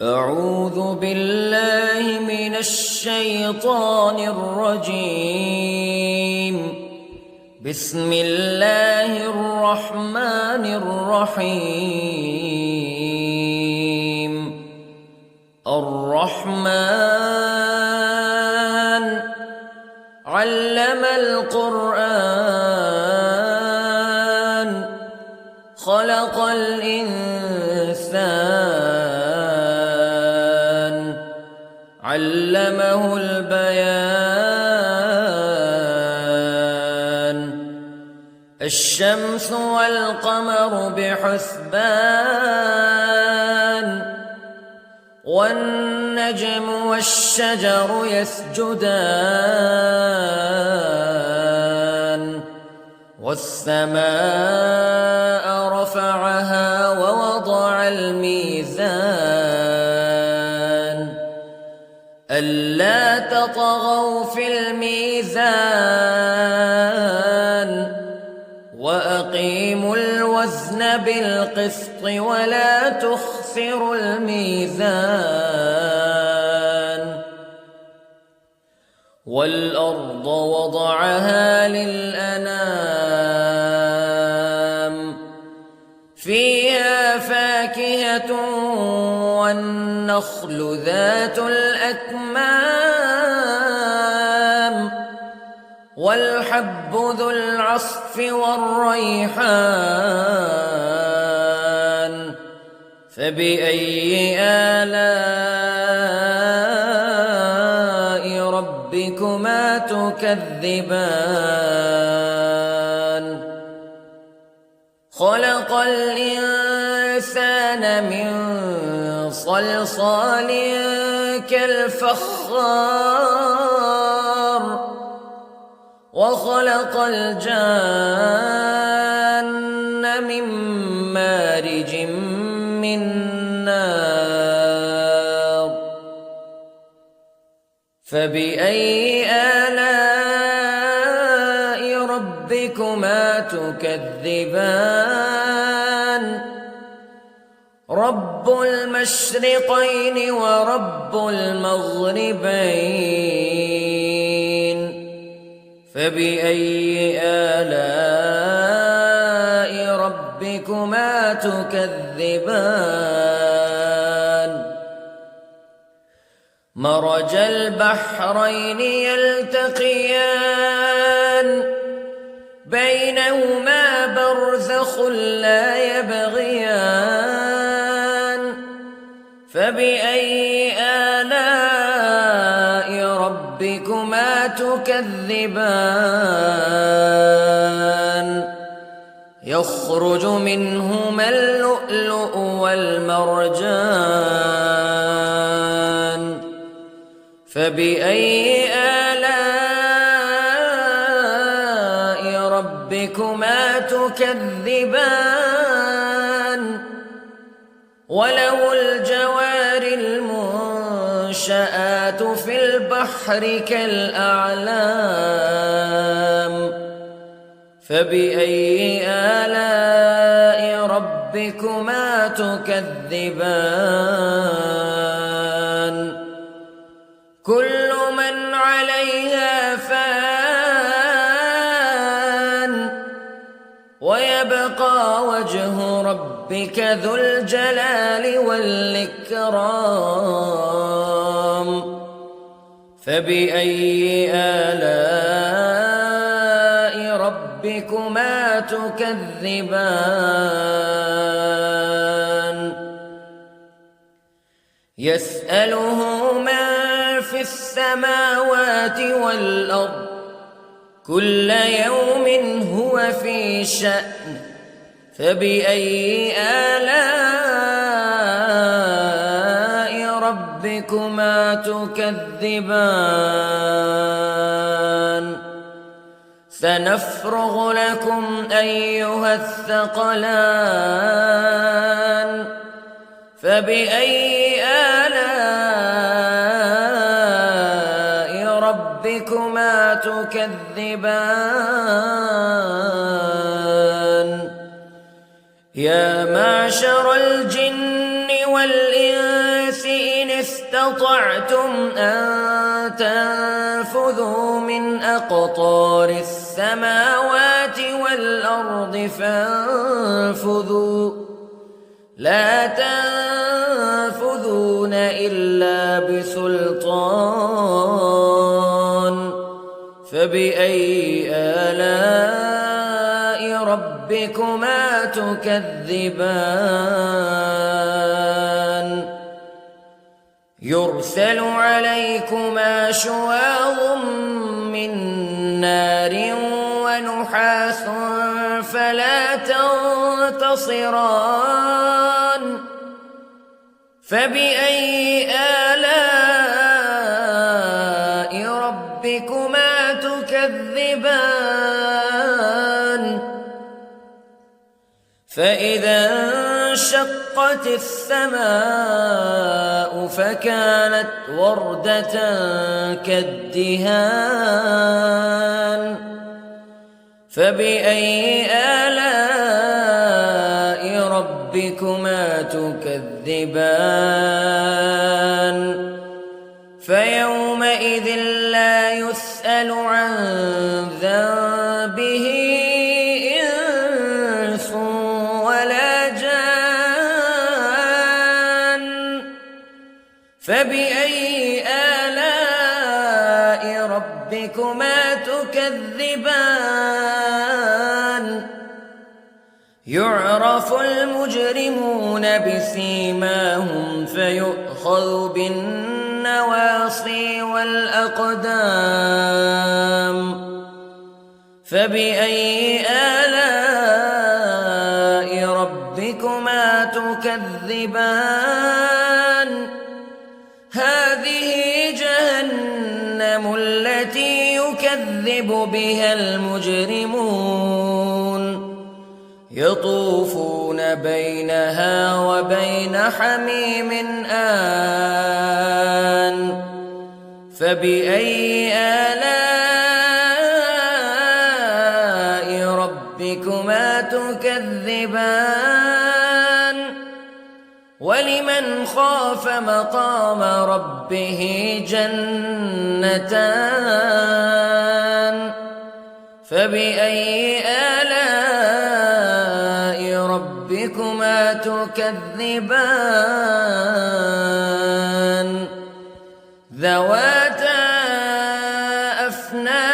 أعوذ بالله من الشيطان الرجيم. بسم الله الرحمن الرحيم. الرحمن علم القرآن خلق الإنسان علمه البيان. الشمس والقمر بحسبان والنجم والشجر يسجدان والسماء رفعها ووضع الميزان ألا تطغوا في الميزان وأقيموا الوزن بالقسط ولا تخسروا الميزان. والأرض وضعها للأنام فيها فاكهة والنخل ذات الأكمام والحب ذو العصف والريحان فبأي آلاء ربكما تكذبان. خلق الإنسان من صلصال كالفخار وخلق الجان من مارج من نار فبأي آلاء ربكما تكذبان. رب المشرقين ورب المغربين فبأي آلاء ربكما تكذبان. مرج البحرين يلتقيان بينهما برزخ لا يبغيان فبأي آلاء ربكما تكذبان. يخرج منهما اللؤلؤ والمرجان فبأي آلاء ربكما تكذبان. وله الجوار المنشآت في البحر كالأعلام فبأي آلاء ربكما تكذبان. كل من عليها فان ويبقى وجه ربك ذو الجلال والإكرام فبأي آلاء ربكما تكذبان. يسأله من في السماوات والأرض كل يوم هو في شأن فبأي آلاء ربكما تكذبان. سنفرغ لكم أيها الثقلان فبأي آلاء ربكما تكذبان. يا معشر الجن والإنس استطعتم أن تنفذوا من أقطار السماوات والأرض فانفذوا لا تنفذون إلا بسلطان فبأي آلاء ربكما تكذبان يرسل عليكما شواظ من نار ونحاس فلا تنتصران فبأي آلاء ربكما تكذبان فإذا انشقت السماء فكانت وردة كالدهان فبأي آلاء ربكما تكذبان فيومئذ لا يسأل عن ذنبه إنس ولا جان فبأي آلاء ربكما تكذبان يعرف المجرمون بسيماهم فيؤخذ بالنواصي والأقدام فبأي آلاء ربكما تكذبان هذه جهنم التي يكذب بها المجرمون يطوفون بينها وبين حميم آن فبأي آلاء ربكما تكذبان ولمن خاف مقام ربه جنتان فبأي آلاء ربكما تكذبان ذواتا أفنان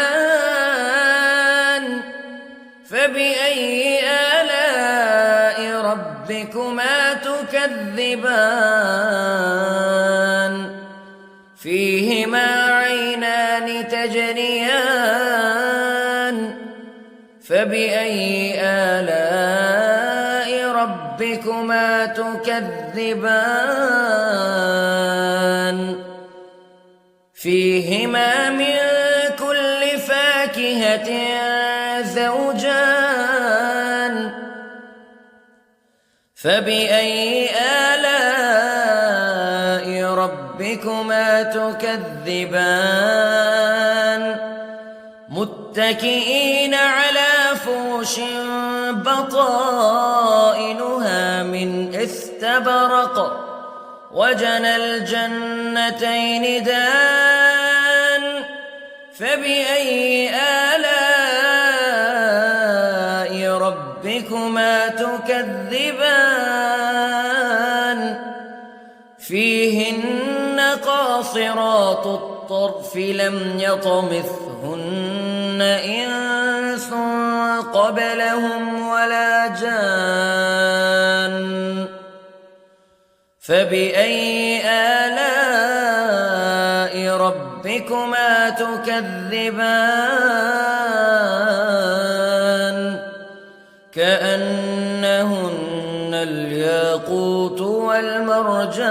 فبأي آلاء ربكما تكذبان فيهما عينان تجريان فبأي آلاء ربكما تكذبان فيهما من كل فاكهة زوجان فبأي آلاء ربكما تكذبان متكئين على فرش بطائنها من استبرق وجنى الجنتين دان فبأي آلاء ربكما تكذبان فيهن قاصرات الطرف لم يطمثهن إنس قبلهم ولا جان فبأي آلاء ربكما تكذبان كأنهن الياقوت والمرجان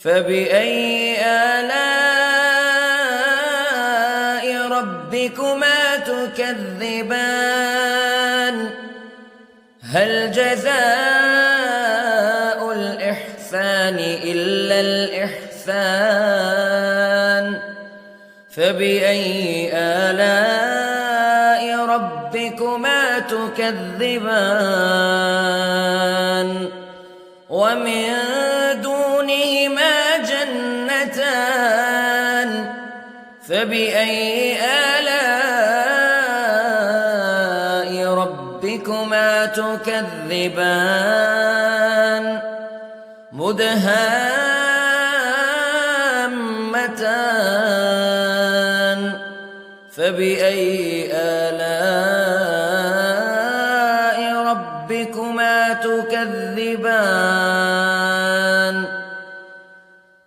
فبأي آلاء ربكما تكذبان هل جزاء الإحسان إلا الإحسان فبأي آلاء ربكما تكذبان ومن دونهما جنتان فبأي آلاء ربكما تكذبان مدهامتان فبأي آلاء ربكما تكذبان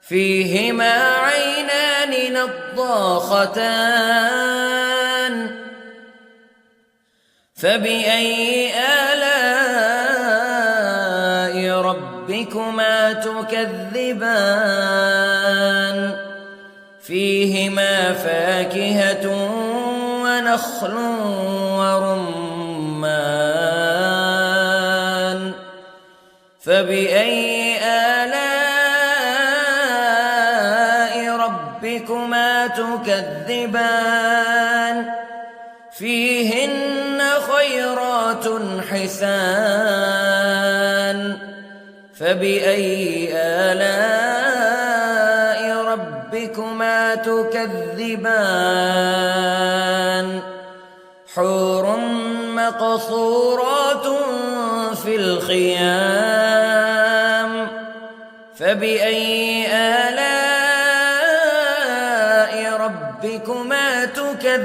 فيهما عينان نضاختان فبأي آلاء ربكما تكذبان فيهما فاكهة ونخل ورمان فبأي آلاء ربكما تكذبان فيهن خيرات حسان فبأي آلاء ربكما تكذبان حور مقصورات في الخيام فبأي آلاء ربكما تكذبان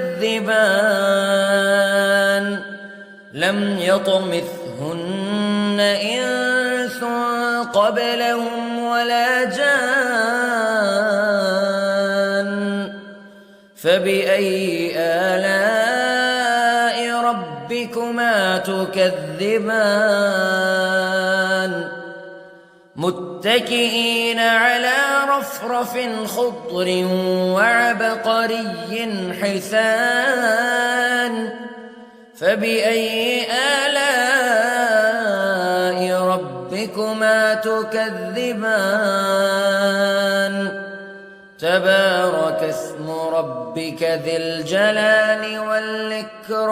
لم يطمثهن إنس قبلهم ولا جان فبأي آلاء ربكما تكذبان متكئين على رفرف خضر وعبقري حسان فبأي آلاء ربكما تكذبان تبارك اسم ربك ذي الجلال والإكرام